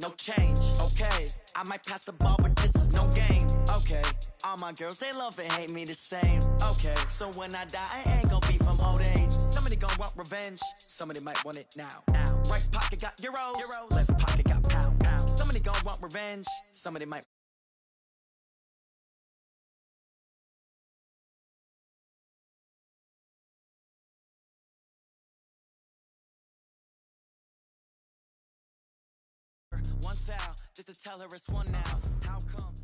no change. Okay, I might pass the ball, but this is no game. Okay, all my girls, they love and hate me the same. Okay, so when I die, I ain't gonna be from old age. Somebody gonna want revenge, somebody might want it now. Right pocket got euros, left pocket got pounds. Somebody gonna want revenge, somebody might. One foul, just to tell her it's one now. How come?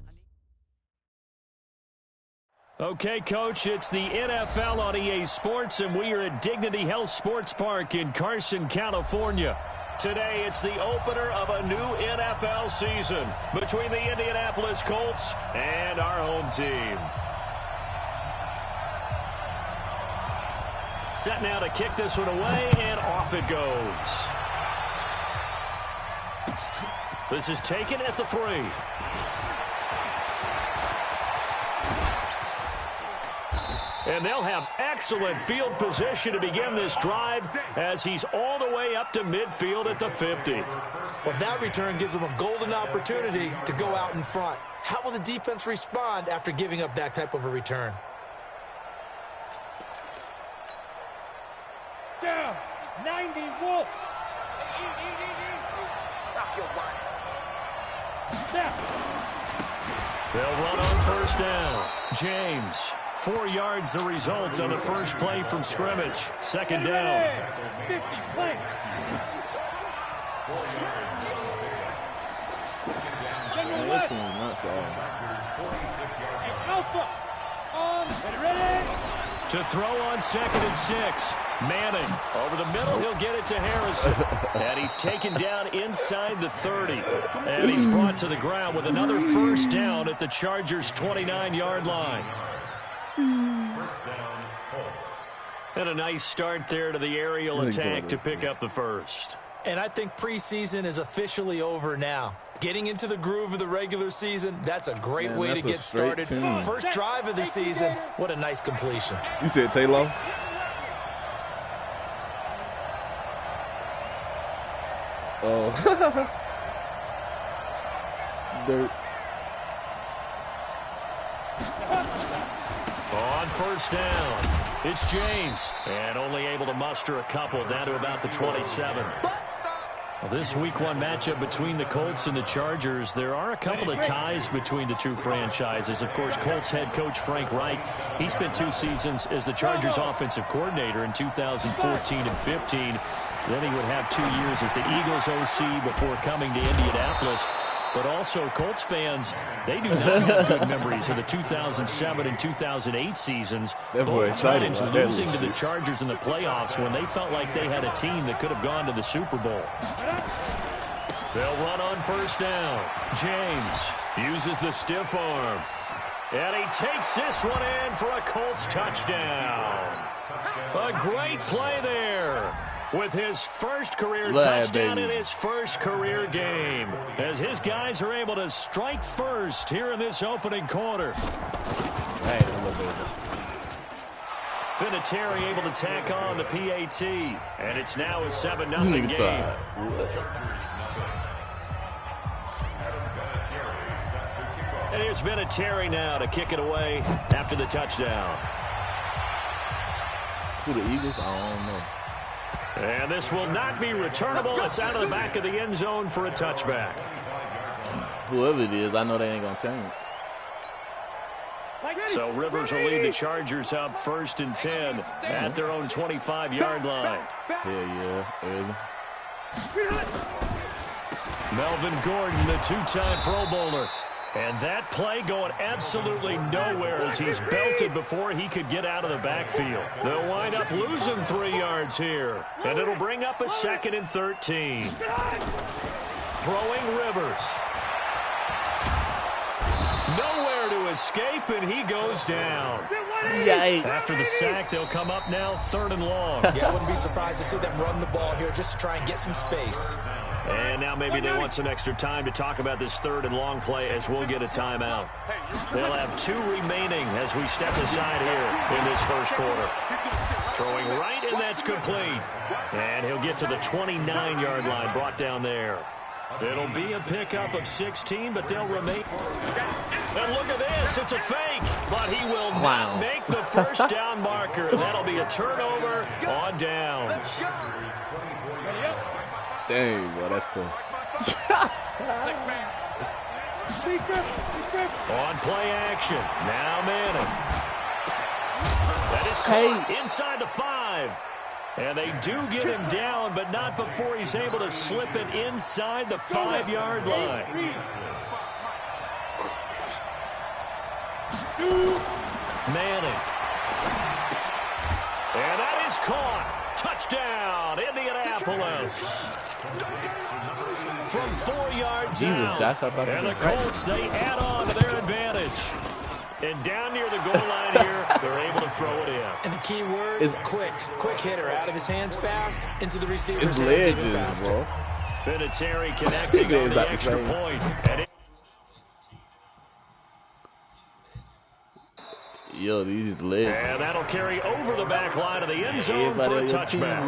Okay, Coach, it's the NFL on EA Sports, and we are at Dignity Health Sports Park in Carson, California. Today, it's the opener of a new NFL season between the Indianapolis Colts and our home team. Set now to kick this one away, and off it goes. This is taken at the 3. And they'll have excellent field position to begin this drive as he's all the way up to midfield at the 50. Well, that return gives them a golden opportunity to go out in front. How will the defense respond after giving up that type of a return? Down, 90 Wolf. Stop your whining. They'll run on first down. James, 4 yards the result on the first play from scrimmage. Second down. 50 play. Alpha. On, ready. To throw on 2nd and 6. Manning over the middle. He'll get it to Harrison. And he's taken down inside the 30. And he's brought to the ground with another first down at the Chargers' 29-yard line. And a nice start there to the aerial attack to pick up the first. And I think preseason is officially over now. Getting into the groove of the regular season, that's a great way to get started. First drive of the season, what a nice completion. You said Taylor? Oh. Dirt. On first down, it's James. And only able to muster a couple down to about the 27. Well, this Week 1 matchup between the Colts and the Chargers, there are a couple of ties between the two franchises. Of course, Colts head coach Frank Reich, he spent 2 seasons as the Chargers offensive coordinator in 2014 and 15. Then he would have 2 years as the Eagles OC before coming to Indianapolis. But also, Colts fans, they do not have good memories of the 2007 and 2008 seasons. Both times losing to the Chargers in the playoffs when they felt like they had a team that could have gone to the Super Bowl. They'll run on first down. James uses the stiff arm. And he takes this one in for a Colts touchdown. A great play there, with his first career touchdown in his first career game, as his guys are able to strike first here in this opening quarter. Vinatieri able to tack on the PAT, and it's now a 7-0 game. And here's Vinatieri now to kick it away after the touchdown. Who, the Eagles? I don't know. And this will not be returnable. It's out of the back of the end zone for a touchback. Whoever it is, I know they ain't going to change. So Rivers will lead the Chargers up 1st and 10 at their own 25-yard line. Hell yeah. Melvin Gordon, the 2-time Pro Bowler. And that play going absolutely nowhere as he's belted before he could get out of the backfield. They'll wind up losing 3 yards here. And it'll bring up a 2nd and 13. Throwing Rivers. Nowhere to escape, and he goes down. Yikes. After the sack, they'll come up now 3rd and long. Yeah, I wouldn't be surprised to see them run the ball here just to try and get some space. And now maybe they want some extra time to talk about this 3rd and long play as we'll get a timeout. They'll have 2 remaining as we step aside here in this first quarter. Throwing right, and that's complete. And he'll get to the 29-yard line, brought down there. It'll be a pickup of 16, but they'll remain. And look at this. It's a fake, but he will not make the first down marker. That'll be a turnover on downs. Dang, boy, that's tough. 6-man. On play action. Now Manning. That is caught inside the 5. And they do get him down, but not before he's able to slip it inside the 5-yard line. Manning. And that is caught. Touchdown, Indianapolis. From 4 yards out. And the Colts, they add on to their advantage. And down near the goal line here, they're able to throw it in. And the key word is quick. Quick hitter. Out of his hands fast, into the receiver's hands even faster. Vinatieri connecting on the extra point. And yo, these legs. And that'll carry over the back line of the end zone for a touchback.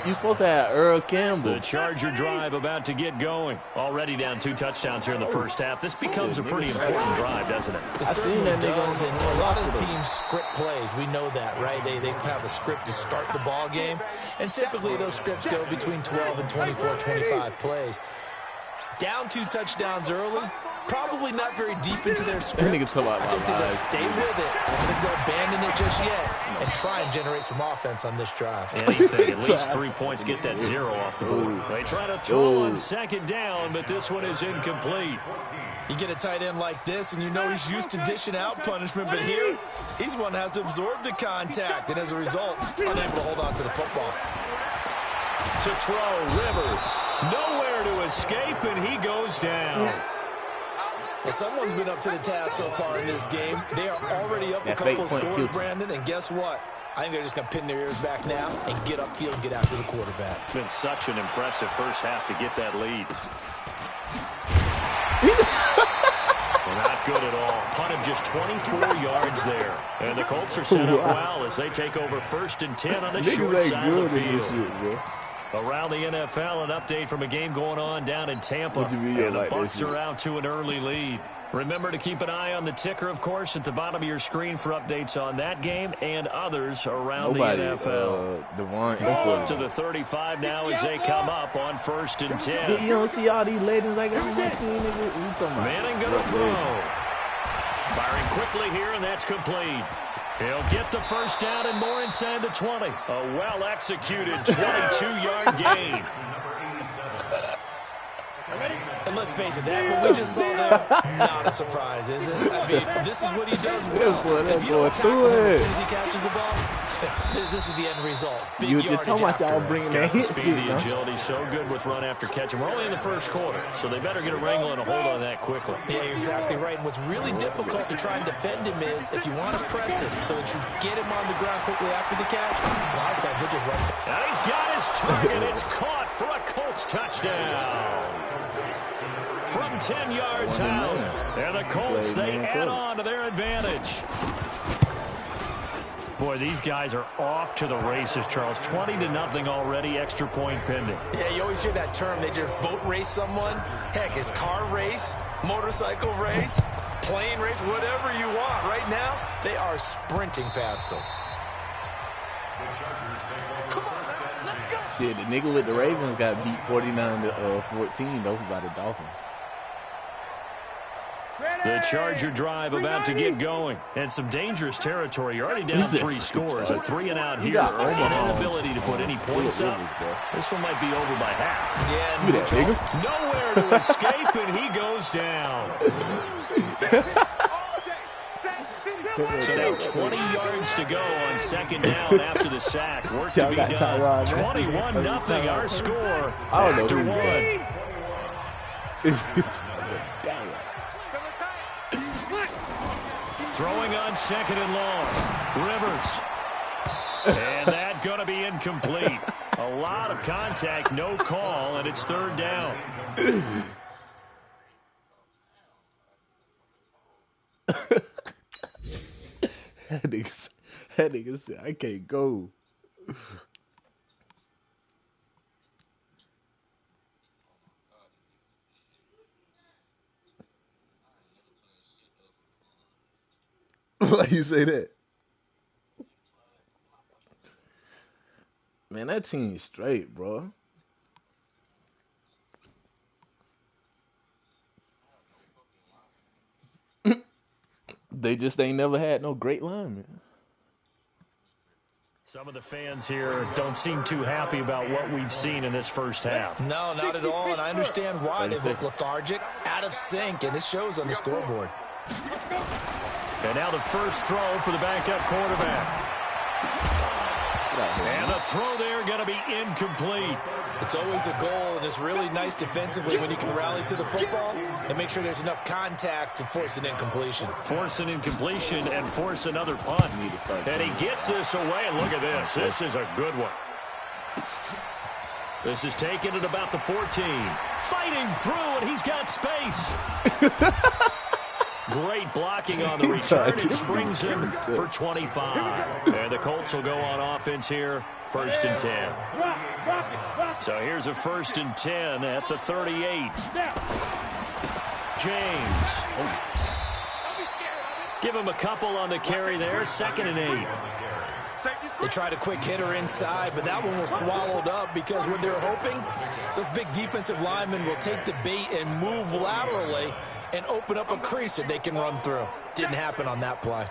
You're supposed to have Earl Campbell. The Charger drive about to get going. Already down 2 touchdowns here in the first half. This becomes a pretty important drive, doesn't it? It certainly does, and a lot of the teams script plays. We know that, right? They have a script to start the ball game, and typically those scripts go between 12 and 24, 25 plays. Down 2 touchdowns early, probably not very deep into their script. I think they'll stay with it. I don't think they'll abandon it just yet and try and generate some offense on this drive. Anything, at least 3 points, get that 0 off the board. They try to throw on second down, but this one is incomplete. You get a tight end like this, and you know he's used to dishing out punishment, but here, he's one that has to absorb the contact, and as a result, unable to hold on to the football. To throw, Rivers. Nowhere to escape, and he goes down. Well, someone's been up to the task so far in this game. They are already up a couple of scores, Brandon, and guess what? I think they're just going to pin their ears back now and get upfield and get after the quarterback. It's been such an impressive first half to get that lead. Not good at all. Punt of just 24 yards there. And the Colts are set up well as they take over 1st and 10 on the short side of the field. Around the NFL, an update from a game going on down in Tampa. And the Bucs are out to an early lead. Remember to keep an eye on the ticker, of course, at the bottom of your screen for updates on that game and others around the NFL. Ball up to the 35 now as they come up on 1st and 10. You don't see all these legends like on my team. Manning going to throw. Firing quickly here, and that's complete. He'll get the first down and more inside the 20. A well-executed 22-yard gain. And let's face it, that what we just saw there, not a surprise, is it? I mean, this is what he does well. If you don't tackle him as soon as he catches the ball, this is the end result. Big yardage after. The speed, the agility, so good with run after catch. And we're only in the first quarter, so they better get a wrangle and a hold on that quickly. Yeah, you're exactly right. And what's really difficult to try and defend him is if you want to press him so that you get him on the ground quickly after the catch, a lot of times he'll just run. Now he's got his target. It's caught for a Colts touchdown. From 10 yards out. And the Colts, they add on to their advantage. Boy, these guys are off to the races, Charles. 20-0 already, extra point pending. Yeah, you always hear that term. They just boat race someone. Heck, it's car race, motorcycle race, plane race, whatever you want. Right now, they are sprinting past them. Shit, the nigga with the Ravens got beat 49-14, though, by the Dolphins. The Charger drive about to get going. And some dangerous territory. You're already down 3 scores. A 3-and-out here. An inability to put any points up. This one might be over by half. Yeah, nowhere to escape, and he goes down. So now 20 yards to go on 2nd down after the sack. Work to be done. 21-0 our score after 1. Throwing on 2nd and long. Rivers. And that going to be incomplete. A lot of contact, no call, and it's 3rd down. That nigga said, I can't go. Why you say that? Man, that team's straight, bro. They just ain't never had no great linemen. Some of the fans here don't seem too happy about what we've seen in this first half. No, not at all, and I understand why they look lethargic, out of sync, and it shows on the scoreboard. And now the first throw for the backup quarterback. And the throw there going to be incomplete. It's always a goal, and it's really nice defensively when you can rally to the football and make sure there's enough contact to force an incompletion. Force an incompletion and force another punt. And he gets this away, and look at this. This is a good one. This is taken at about the 14. Fighting through, and he's got space. Great blocking on the return. It springs him for 25. And the Colts will go on offense here, 1st and 10. So here's a 1st and 10 at the 38. James. Give him a couple on the carry there, 2nd and 8. They tried a quick hitter inside, but that one was swallowed up because what they're hoping, those big defensive linemen will take the bait and move laterally and open up a crease that they can run through. Didn't happen on that play.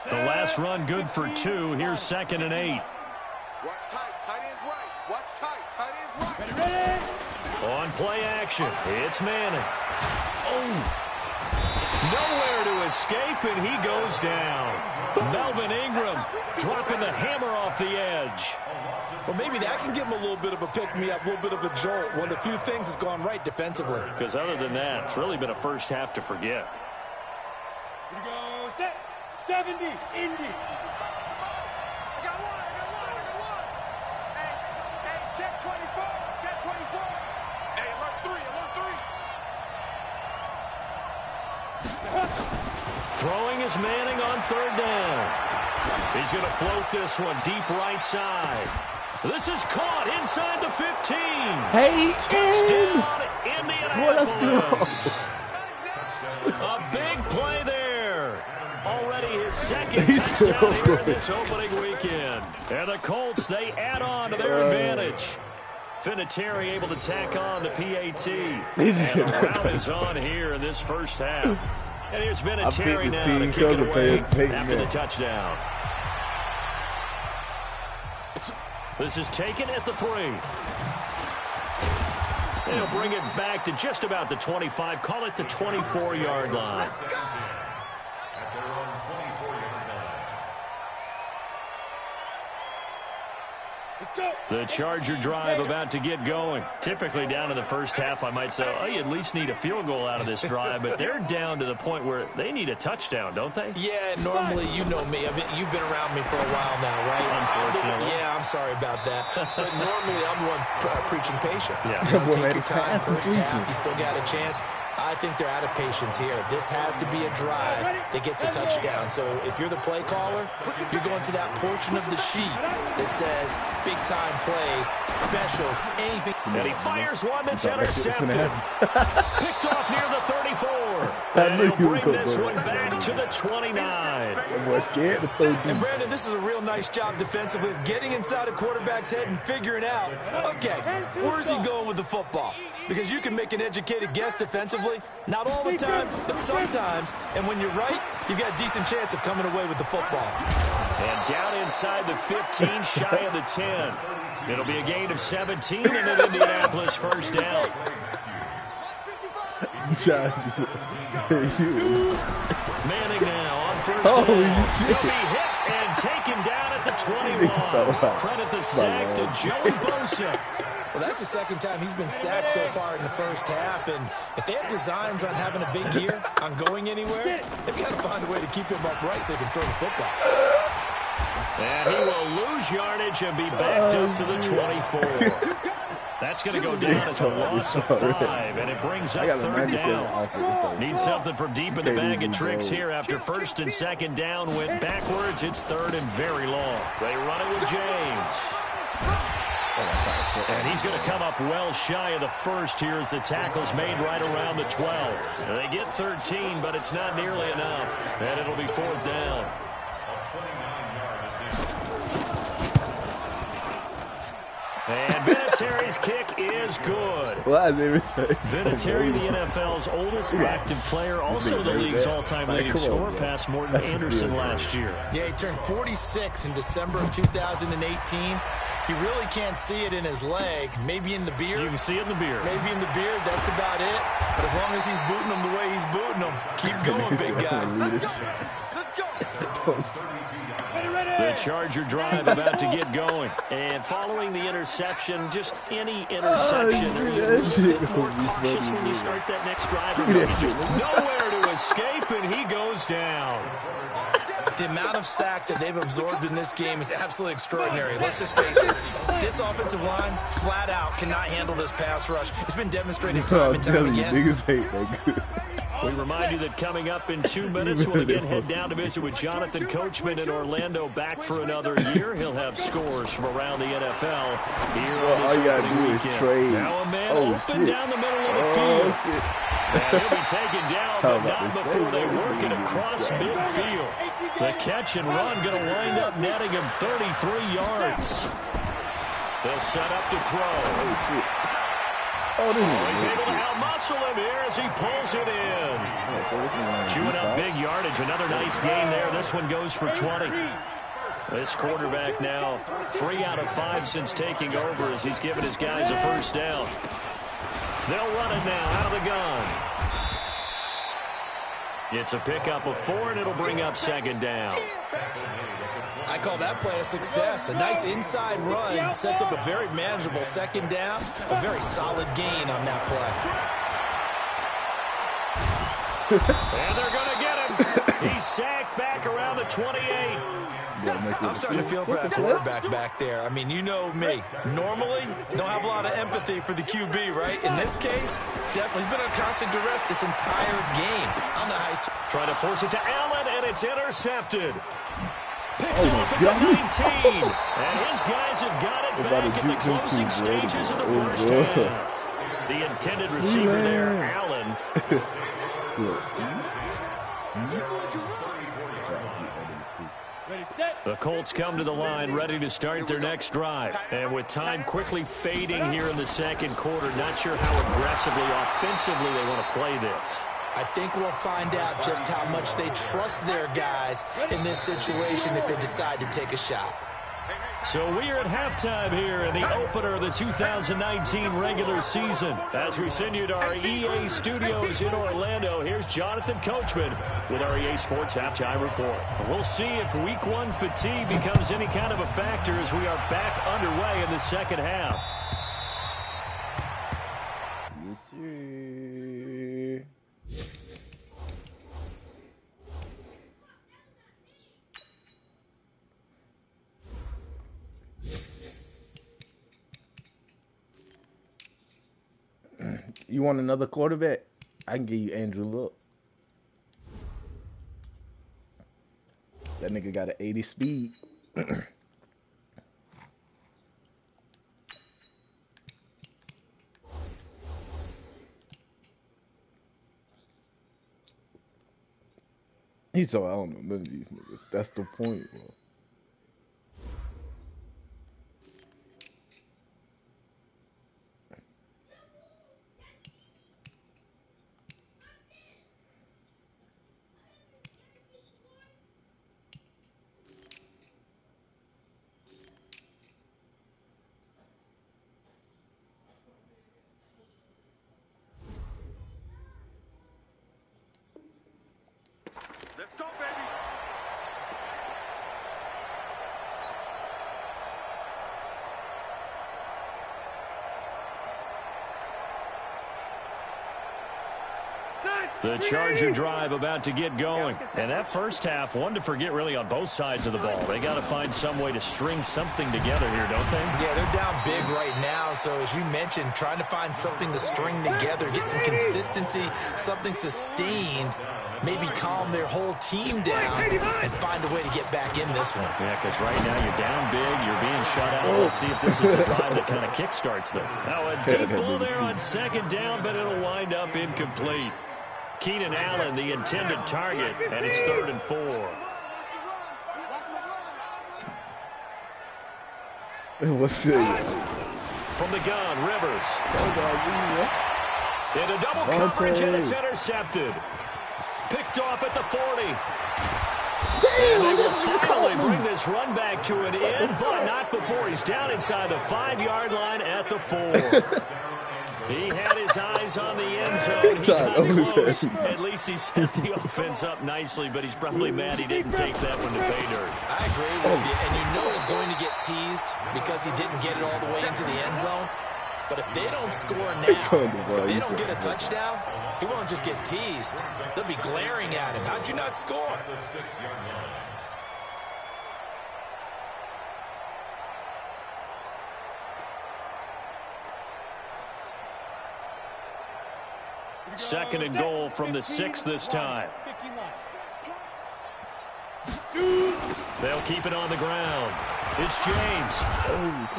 The last run good for 2. Here's 2nd and 8. Watch tight, tight ends right. Watch tight, tight ends right. On play action, it's Manning. Oh! Nowhere to escape, and he goes down. Melvin Ingram dropping the hammer off the edge. Well, maybe that can give him a little bit of a pick-me-up, a little bit of a jolt. One of the few things that's gone right defensively. Because other than that, it's really been a first half to forget. Here we go, set, 70, Indy. I got one. Hey, check 24, check 24. Hey, alert 3. Throwing is Manning on 3rd down. He's going to float this one deep right side. This is caught inside the 15. Hey, Touchdown, Indianapolis. A big play there. Already his 2nd touchdown here in this opening weekend. And the Colts, they add on to their advantage. Vinatieri able to tack on the PAT. And the rout is on here in this first half. And here's Vinatieri now to kick it away after the touchdown. This is taken at the 3. They'll bring it back to just about the 25. Call it the 24-yard line. The Charger drive about to get going. Typically down in the first half, I might say, oh, you at least need a field goal out of this drive, but they're down to the point where they need a touchdown, don't they? Yeah, normally, you know me. I mean, you've been around me for a while now, right? Unfortunately. Yeah, I'm sorry about that. But normally, I'm the one preaching patience. Yeah. You know, take your time, first half, you still got a chance. I think they're out of patience here. This has to be a drive that gets a touchdown. So if you're the play caller, you're going to that portion of the sheet that says big-time plays, specials, anything. And he fires one that's intercepted. Picked off near the 34. And he'll bring this one back to the 29. That boy scared to throw deep. And Brandon, this is a real nice job defensively of getting inside a quarterback's head and figuring out, okay, where's he going with the football? Because you can make an educated guess defensively, not all the time, but sometimes. And when you're right, you've got a decent chance of coming away with the football. And down inside the 15, shy of the 10. It'll be a gain of 17 and an Indianapolis first down. Manning now on first down. He'll be hit and taken down at the 21. Credit the sack to Joey Bosa. Well, that's the 2nd time he's been sacked so far in the first half. And if they have designs on having a big year, on going anywhere, they've got to find a way to keep him upright so they can throw the football. And he will lose yardage and be backed up to the 24. That's going to go down as a loss of 5, and it brings up 3rd down. Need something from deep in the bag of tricks here after 1st and 2nd down. Went backwards. It's 3rd and very long. They run it with James. And he's going to come up well shy of the first here as the tackle's made right around the 12. They get 13, but it's not nearly enough. And it'll be 4th down. And Vinatieri's kick is good. Vinatieri, the NFL's oldest active player, also the league's all-time leading scorer, past Morton Anderson last year. Yeah, he turned 46 in December of 2018. You really can't see it in his leg. Maybe in the beard. You can see it in the beard. Maybe in the beard. That's about it. But as long as he's booting him the way he's booting him, keep going, big guy. The Charger drive about to get going. And following the interception, just any interception, you're more cautious when you start that next drive. Just nowhere to escape, and he goes down. The amount of sacks that they've absorbed in this game is absolutely extraordinary. Let's just face it, this offensive line flat out cannot handle this pass rush. It's been demonstrated time and time again. We remind you that coming up in 2 minutes, we'll again head down to visit with Jonathan Coachman in Orlando, back for another year. He'll have scores from around the NFL here on this opening weekend. Now a man open down the middle of the field. And he'll be taken down, but not before they work it across midfield. The catch and run going to wind up netting him 33 yards. They'll set up to throw. He's able to outmuscle him here as he pulls it in. Chewing up big yardage. Another nice gain there. This one goes for 20. This quarterback now 3 out of 5 since taking over as he's given his guys a first down. They'll run it now out of the gun. It's a pickup of 4, and it'll bring up 2nd down. I call that play a success. A nice inside run sets up a very manageable 2nd down. A very solid gain on that play. And they're going to get him. He's sacked back around the 28. I'm starting to feel for that quarterback back there. I mean, you know me. Normally, don't have a lot of empathy for the QB, right? In this case, definitely. He's been under constant duress this entire game. I don't know how he's trying to force it to Allen, and it's intercepted. Picked off at the 19. And his guys have got it back at the closing stages of the first half. The intended receiver there, Allen. The Colts come to the line ready to start their next drive. And with time quickly fading here in the 2nd quarter, not sure how aggressively, offensively they want to play this. I think we'll find out just how much they trust their guys in this situation if they decide to take a shot. So we are at halftime here in the opener of the 2019 regular season. As we send you to our EA studios in Orlando, here's Jonathan Coachman with our EA Sports Halftime Report. We'll see if Week 1 fatigue becomes any kind of a factor as we are back underway in the 2nd half. Yes, sir. You want another quarterback? I can give you Andrew Luck. That nigga got an 80 speed. He told I don't know none of these niggas. That's the point, bro. Let's go, baby. The Charger drive about to get going. And that first half, one to forget really on both sides of the ball. They got to find some way to string something together here, don't they? Yeah, they're down big right now. So as you mentioned, trying to find something to string together, get some consistency, something sustained. maybe calm their whole team down and find a way to get back in this one. Yeah, because right now you're down big, you're being shut out. Let's see if this is the drive that kind of kickstarts them. Now a deep ball there on second down, but it'll wind up incomplete. Keenan Allen, the intended target, and it's 3rd and 4. What's it? From the gun, Rivers. Into double coverage, and it's intercepted. Picked off at the 40. And they will finally bring this run back to an end, but not before he's down inside the 5-yard line at the 4. He had his eyes on the end zone. He got close. At least he set the offense up nicely, but he's probably mad he didn't take that one to pay dirt. I agree with you, and you know he's going to get teased because he didn't get it all the way into the end zone. But if they don't score now, if they don't get a touchdown, he won't just get teased. They'll be glaring at him. How'd you not score? Second and goal from the 6 this time. They'll keep it on the ground. It's James.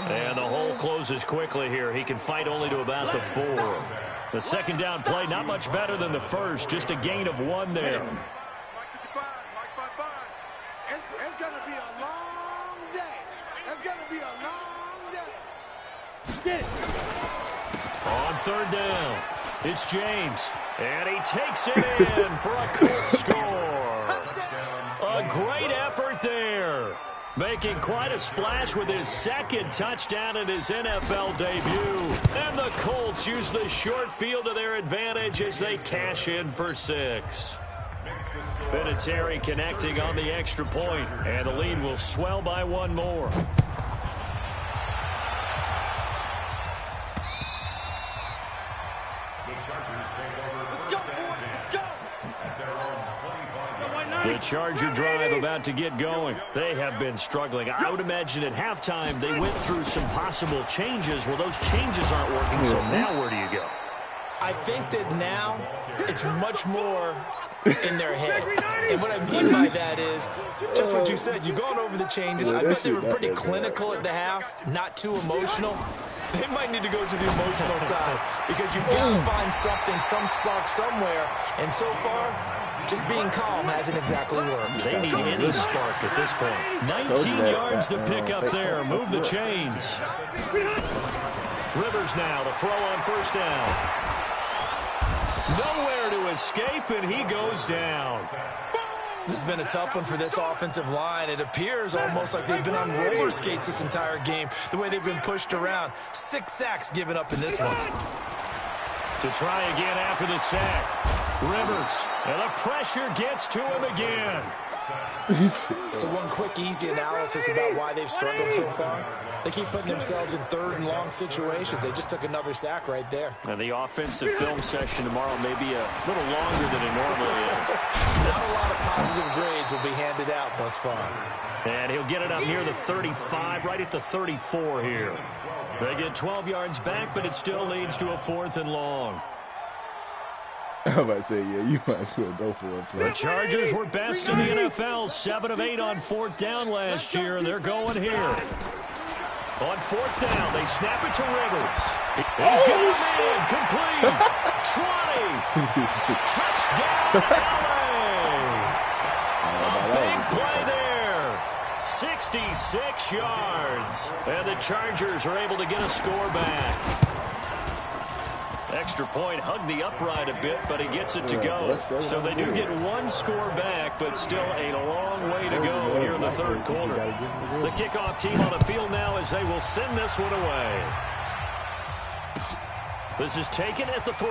And the hole closes quickly here. He can fight only to about the 4. The second down play, not much better than the first. Just a gain of 1 there. It's going to be a long day. It's going to be a long day. On third down, it's James. And he takes it in for a Colts score. A great effort there. Making quite a splash with his second touchdown in his NFL debut. And the Colts use the short field to their advantage as they cash in for 6. Vinatieri connecting on the extra point, and the lead will swell by 1 more. The Charger drive about to get going. They have been struggling. I would imagine at halftime they went through some possible changes. Well, those changes aren't working, so now where do you go? I think that now it's much more in their head. And what I mean by that is just what you said. You've gone over the changes. I bet they were pretty clinical at the half, not too emotional. They might need to go to the emotional side because you've got to find something, some spark somewhere. And so far, just being calm hasn't exactly worked. They need any spark at this point. 19 yards to pick up there. Move the chains. Rivers now to throw on first down. Nowhere to escape, and he goes down. This has been a tough one for this offensive line. It appears almost like they've been on roller skates this entire game, the way they've been pushed around. 6 sacks given up in this one. To try again after the sack. Rivers, and the pressure gets to him again. So one quick, easy analysis about why they've struggled so far. They keep putting themselves in 3rd and long situations. They just took another sack right there. And the offensive film session tomorrow may be a little longer than it normally is. Not a lot of positive grades will be handed out thus far. And he'll get it up near the 35, right at the 34 here. They get 12 yards back, but it still leads to a 4th and long. I'm about to say, yeah, you might as well go for it. The Chargers were best in the NFL, 7 of 8 on 4th down last year, and they're going here. On 4th down, they snap it to Rivers. He's got a man, complete. 20. Touchdown, LA. A big play there. 66 yards. And the Chargers are able to get a score back. Extra point hugged the upright a bit, but he gets it to go. So they do get 1 score back, but still a long way to go here in the 3rd quarter. The kickoff team on the field now as they will send this one away. This is taken at the 3.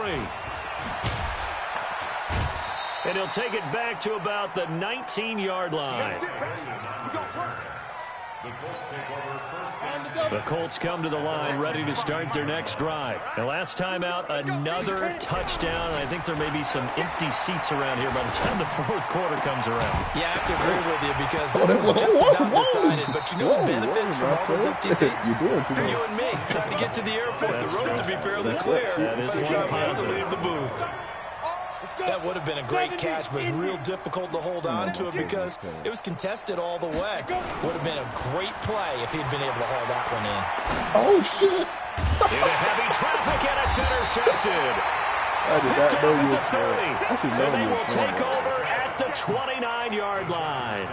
And he'll take it back to about the 19-yard line. The Colts come to the line ready to start their next drive. And last time out, another touchdown. I think there may be some empty seats around here by the time the 4th quarter comes around. Yeah, I have to agree with you because this was just about decided. But you know what benefits from all those empty seats? You and me trying to get to the airport. The roads will be fairly clear by the time we have to leave the booth. That would have been a great catch, but real difficult to hold on to it because it was contested all the way. Would have been a great play if he'd been able to haul that one in. Oh, shit. Into heavy traffic, and it's intercepted. I did not Picked know off you at were the 30. playing. I should know And they you will were playing. take over at the 29-yard line.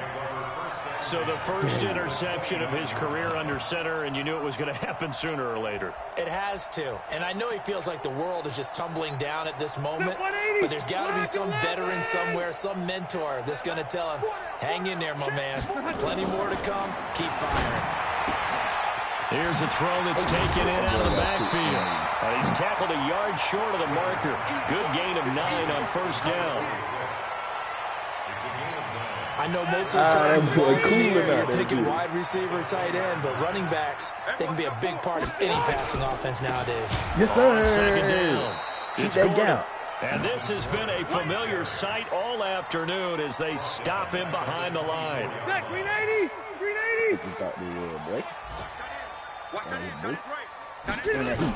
So the first interception of his career under center, and you knew it was going to happen sooner or later. It has to. And I know he feels like the world is just tumbling down at this moment, but there's got to be some veteran somewhere, some mentor that's going to tell him, hang in there, my man. Plenty more to come. Keep firing. Here's a throw that's taken in out of the backfield. He's tackled a yard short of the marker. Good gain of 9 on first down. I know most of the time the ball's in the air, you're out. thinking wide receiver, tight end, but running backs, they can be a big part of any passing offense nowadays. Yes, sir. On second down, Keep it's that Gordon. gap. And this has been a familiar sight all afternoon as they stop him behind the line. Zach, 380. 380. You thought they were Blake? Watch that heat, Johnny Drake. Doing that heat.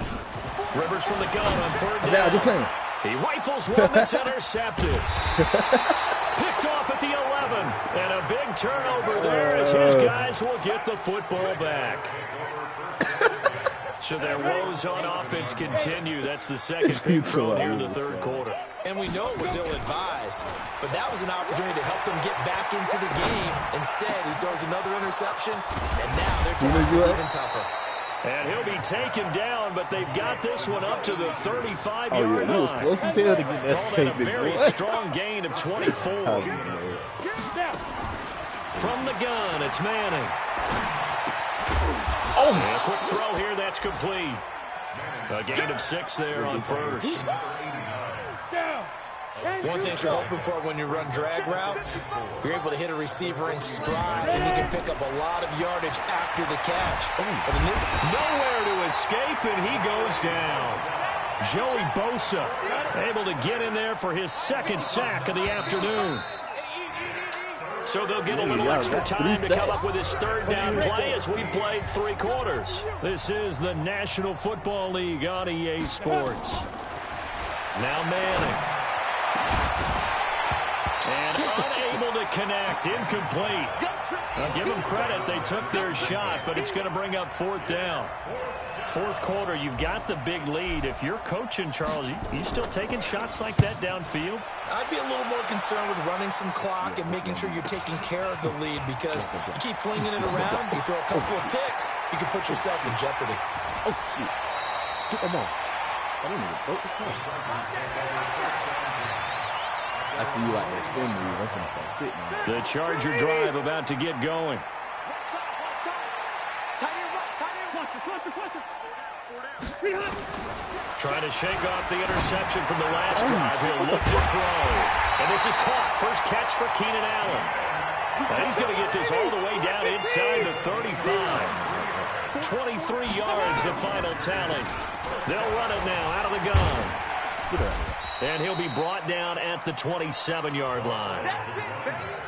Rivers from the gun on third Is that what you're down. playing? He rifles one that's intercepted. Picked off at the 11. And a big turnover there as his guys will get the football back. So their woes on offense continue. That's the second pick thrown here in the third quarter. And we know it was ill-advised, but that was an opportunity to help them get back into the game. Instead, he throws another interception, and now their task is even tougher. And he'll be taken down, but they've got this one up to the 35-yard Oh, yeah, he was line. close as hell to get that Called it a safety. very strong gain of 24. Oh, man. From the gun, it's Manning. Oh, and a quick throw here, that's complete. A gain of 6 there on first. One thing you're hoping for when you run drag routes, you're able to hit a receiver in stride, and he can pick up a lot of yardage after the catch. But in this, Nowhere to escape, and he goes down. Joey Bosa able to get in there for his second sack of the afternoon. So they'll get a little extra time to come up with his third down play as we've played 3 quarters. This is the National Football League on EA Sports. Now Manning. And unable to connect, incomplete. Now give them credit, they took their shot, but it's going to bring up 4th down. Fourth quarter, you've got the big lead. If you're coaching, Charles, you still taking shots like that downfield? I'd be a little more concerned with running some clock and making sure you're taking care of the lead, because you keep flinging it around, you throw a couple of picks, you can put yourself in jeopardy. Oh, shit. Get the ball. I didn't even broke the play. I see you like that spin move. I'm going to start sitting on it. The Charger drive about to get going. Trying to shake off the interception from the last drive. He'll look to throw. And this is caught. First catch for Keenan Allen. And he's going to get this all the way down inside the 35. 23 yards, the final tally. They'll run it now out of the gun. And he'll be brought down at the 27-yard line.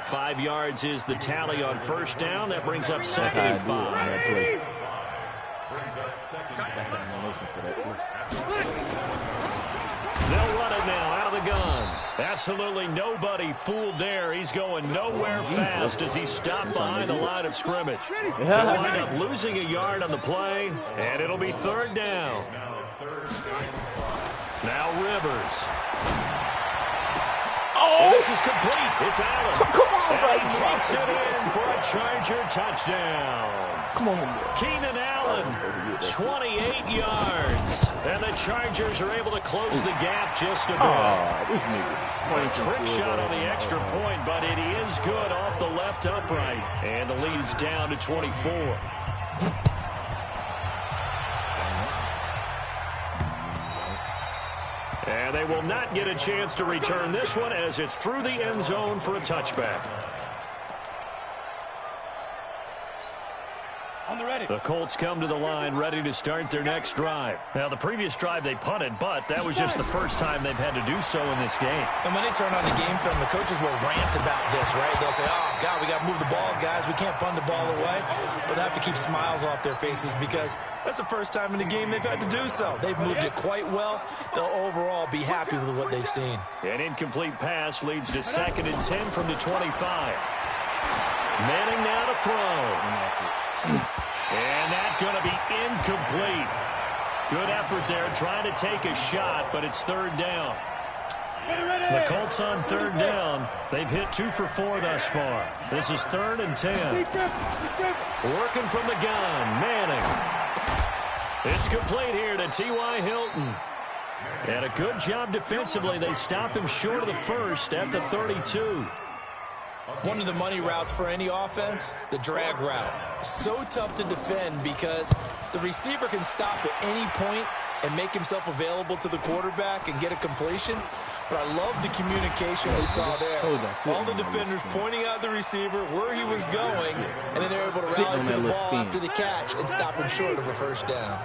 5 yards is the tally on first down. That brings up second and 5. They'll run it now out of the gun. Absolutely nobody fooled there. He's going nowhere fast as he stopped behind the line of scrimmage. They'll wind up losing a yard on the play, and it'll be third down. Now Rivers. And this is complete. It's Allen. Come on, and he takes it in for a Charger touchdown. Come on, Keenan Allen, 28 yards. And the Chargers are able to close the gap just a bit. This nigga. A trick shot on the extra point, but it is good off the left upright. And the lead is down to 24. And they will not get a chance to return this one as it's through the end zone for a touchback. On the ready. The Colts come to the line ready to start their next drive. Now, the previous drive they punted, but that was just the first time they've had to do so in this game. And when they turn on the game film, the coaches will rant about this, right? They'll say, oh, God, we got to move the ball, guys. We can't punt the ball away. But they have to keep smiles off their faces because that's the first time in the game they've had to do so. They've moved it quite well. They'll overall be happy with what they've seen. An incomplete pass leads to 2nd and 10 from the 25. Manning now to throw. And that's going to be incomplete. Good effort there trying to take a shot, but it's 3rd down. The Colts on 3rd down. They've hit 2 for 4 thus far. This is 3rd and 10. Working from the gun, Manning. It's complete here to T.Y. Hilton. And a good job defensively. They stop him short of the first at the 32. One of the money routes for any offense, the drag route. So tough to defend because the receiver can stop at any point and make himself available to the quarterback and get a completion. But I love the communication we saw there. All the defenders pointing out the receiver, where he was going, and then they're able to rally to the ball after the catch and stop him short of a first down.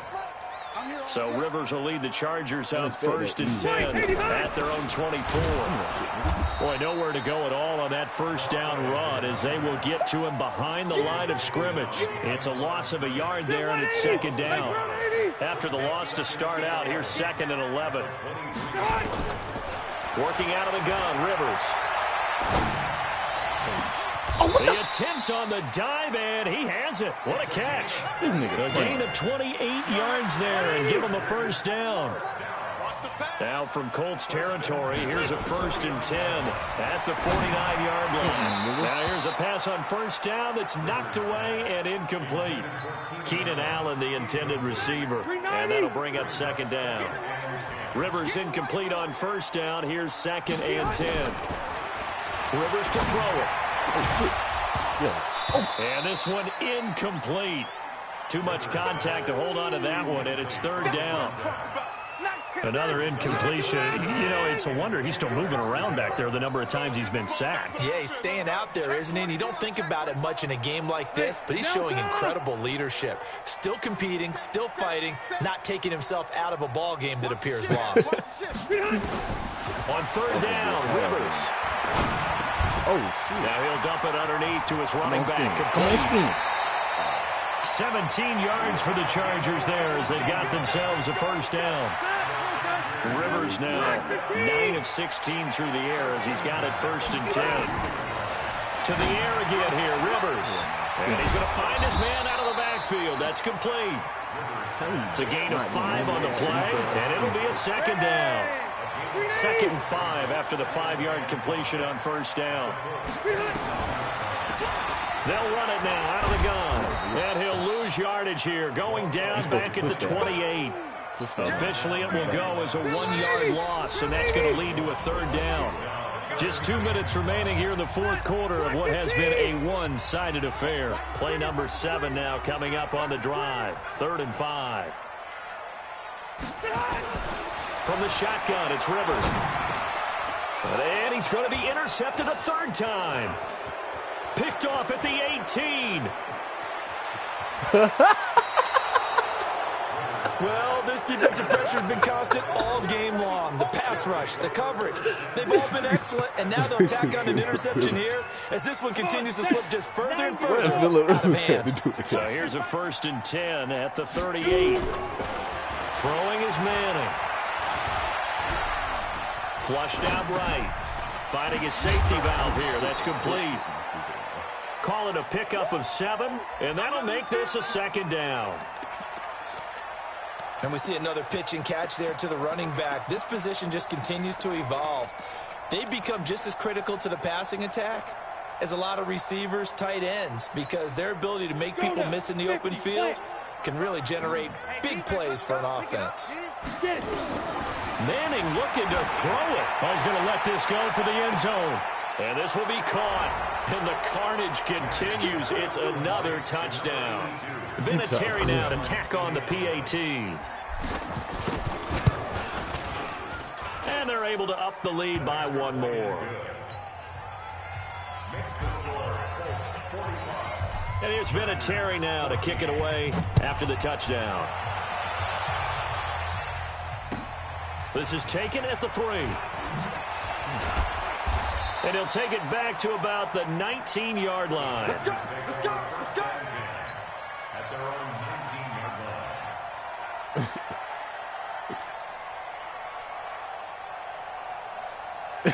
So Rivers will lead the Chargers out 1st and 10 at their own 24. Boy, nowhere to go at all on that first down run as they will get to him behind the line of scrimmage. It's a loss of a yard there, and it's 2nd down. After the loss to start out, here's 2nd and 11. Working out of the gun, Rivers. The attempt on the dive, and he has it. What a catch. A gain of 28 yards there and give him a first down. Now from Colts territory, here's a 1st and 10 at the 49-yard line. Now here's a pass on first down that's knocked away and incomplete. Keenan Allen, the intended receiver, and that'll bring up 2nd down. Rivers incomplete on first down. Here's 2nd and 10. Rivers to throw it. And this one incomplete. Too much contact to hold on to that one, and it's 3rd down. Another incompletion. You know, it's a wonder he's still moving around back there the number of times he's been sacked. Yeah, he's staying out there, isn't he? And you don't think about it much in a game like this, but he's showing incredible leadership. Still competing, still fighting, not taking himself out of a ball game that appears lost. On 3rd down, Rivers. Now he'll dump it underneath to his running back. Complete. 17 yards for the Chargers there as they've got themselves a first down. Rivers now 9 of 16 through the air as he's got it 1st and 10. To the air again here, Rivers. And he's going to find his man out of the backfield. That's complete. It's a gain of 5 on the play, and it'll be a 2nd down. 2nd and 5 after the 5-yard completion on first down. They'll run it now out of the gun. And he'll lose yardage here, going down back at the 28. Officially, it will go as a 1-yard loss, and that's going to lead to a 3rd down. Just 2 minutes remaining here in the 4th quarter of what has been a one-sided affair. Play number 7 now coming up on the drive. 3rd and 5. From the shotgun, it's Rivers. And he's going to be intercepted a 3rd time. Picked off at the 18. Well, this defensive pressure has been constant all game long. The pass rush, the coverage, they've all been excellent, and now they'll tack on an interception here as this one continues to slip just further and further out of hand. So here's a 1st and 10 at the 38. Throwing is Manning. Flushed out right. Finding a safety valve here. That's complete. Call it a pickup of 7, and that'll make this a 2nd down. And we see another pitch and catch there to the running back. This position just continues to evolve. They become just as critical to the passing attack as a lot of receivers, tight ends, because their ability to make people miss in the open field can really generate big plays for an offense. Manning looking to throw it. He's going to let this go for the end zone. And this will be caught. And the carnage continues. It's another touchdown. Vinatieri now to tack on the PAT. And they're able to up the lead by 1 more. And here's Vinatieri now to kick it away after the touchdown. This is taken at the 3. And he'll take it back to about the 19-yard line. Let's go. Let's go. Let's go. At their own 19-yard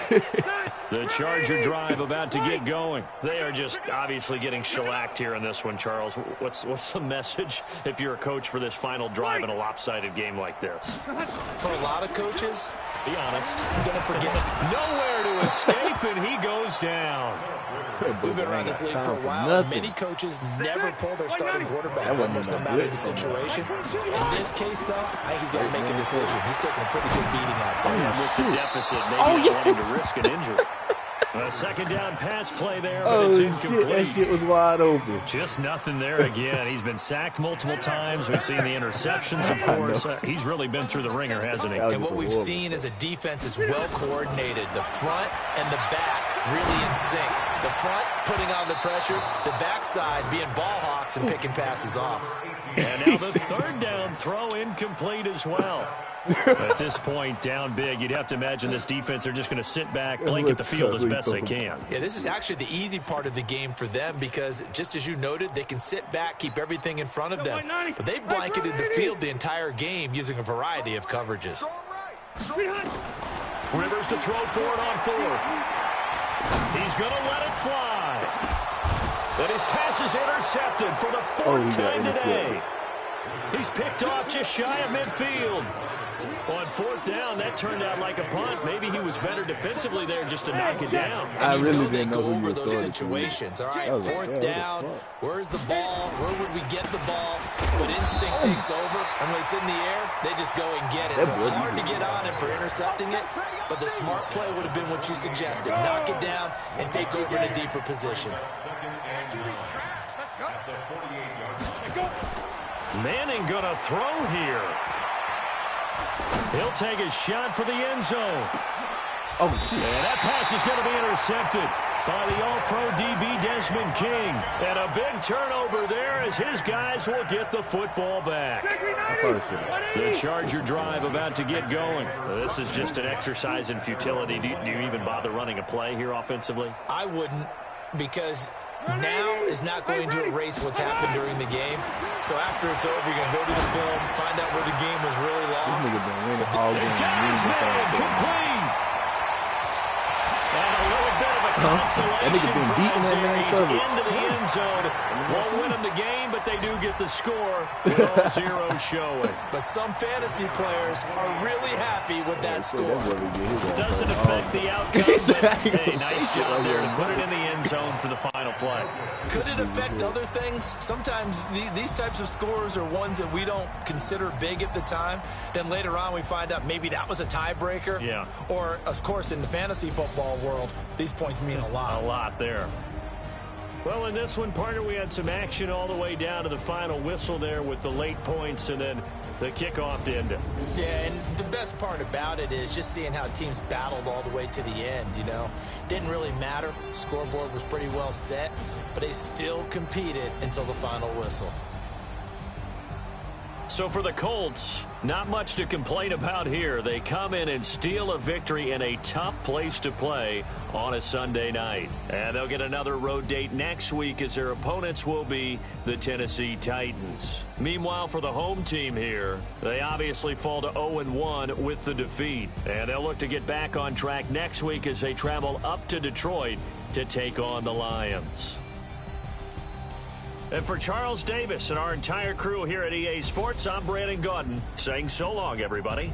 line. The Charger drive about to get going. They are just obviously getting shellacked here in this one, Charles. What's the message if you're a coach for this final drive in a lopsided game like this? For a lot of coaches, be honest, don't forget. Nowhere to escape, and he goes down. We've been around this league for a while, and many coaches never pull their starting quarterback, almost no matter the situation. In this case, though, I think he's got to make a decision. He's taking a pretty good beating out there. And with the deficit, maybe not wanting to risk an injury. A second down pass play there, but it's incomplete. That shit was wide open. Just nothing there again. He's been sacked multiple times. We've seen the interceptions, of course. He's really been through the ringer, hasn't he? And what we've seen is a defense is well coordinated. The front and the back really in sync. The front putting on the pressure, the backside being ball hawks and picking passes off. And now the third down throw incomplete as well. At this point, down big, you'd have to imagine this defense, they're just going to sit back, blanket the field as best they can. Yeah, this is actually the easy part of the game for them because, just as you noted, they can sit back, keep everything in front of them. But they've blanketed the field the entire game using a variety of coverages. Rivers to throw for it on 4th. He's going to let it fly. And his pass is intercepted for the 4th time today. He's picked off just shy of midfield. On 4th down, that turned out like a punt. Maybe he was better defensively there just to knock it down. I really didn't go know over those situations. All right, 4th down, where's the ball? Where would we get the ball? But instinct takes over, and when it's in the air, they just go and get it. So it's hard to get on him for intercepting it, but the smart play would have been what you suggested. Knock it down and take over in a deeper position. Manning gonna throw here. He'll take a shot for the end zone. Oh, shit. And that pass is going to be intercepted by the All-Pro DB Desmond King. And a big turnover there as his guys will get the football back. The Charger drive about to get going. This is just an exercise in futility. Do you even bother running a play here offensively? I wouldn't, because now is not going to erase what's happened during the game. So after it's over, you're going to go to the film, find out where the game was really lost. This nigga been winning all game. Complete. And a little bit of a consolation That nigga been beating that man into the end zone. Won't win them the game, but they do get the score with all zeros showing. But some fantasy players are really happy with that score. Doesn't affect the outcome, but hey, nice job there to put it in the end zone for the final play. Could it affect other things? Sometimes these types of scores are ones that we don't consider big at the time. Then later on we find out maybe that was a tiebreaker. Yeah. Or, of course, in the fantasy football world, these points mean a lot. A lot there. Well, in this one, partner, we had some action all the way down to the final whistle there with the late points and then the kickoff to end it. Yeah, and the best part about it is just seeing how teams battled all the way to the end, you know. Didn't really matter. Scoreboard was pretty well set, but they still competed until the final whistle. So for the Colts, not much to complain about here. They come in and steal a victory in a tough place to play on a Sunday night. And they'll get another road date next week as their opponents will be the Tennessee Titans. Meanwhile, for the home team here, they obviously fall to 0-1 with the defeat. And they'll look to get back on track next week as they travel up to Detroit to take on the Lions. And for Charles Davis and our entire crew here at EA Sports, I'm Brandon Gaudin saying so long, everybody.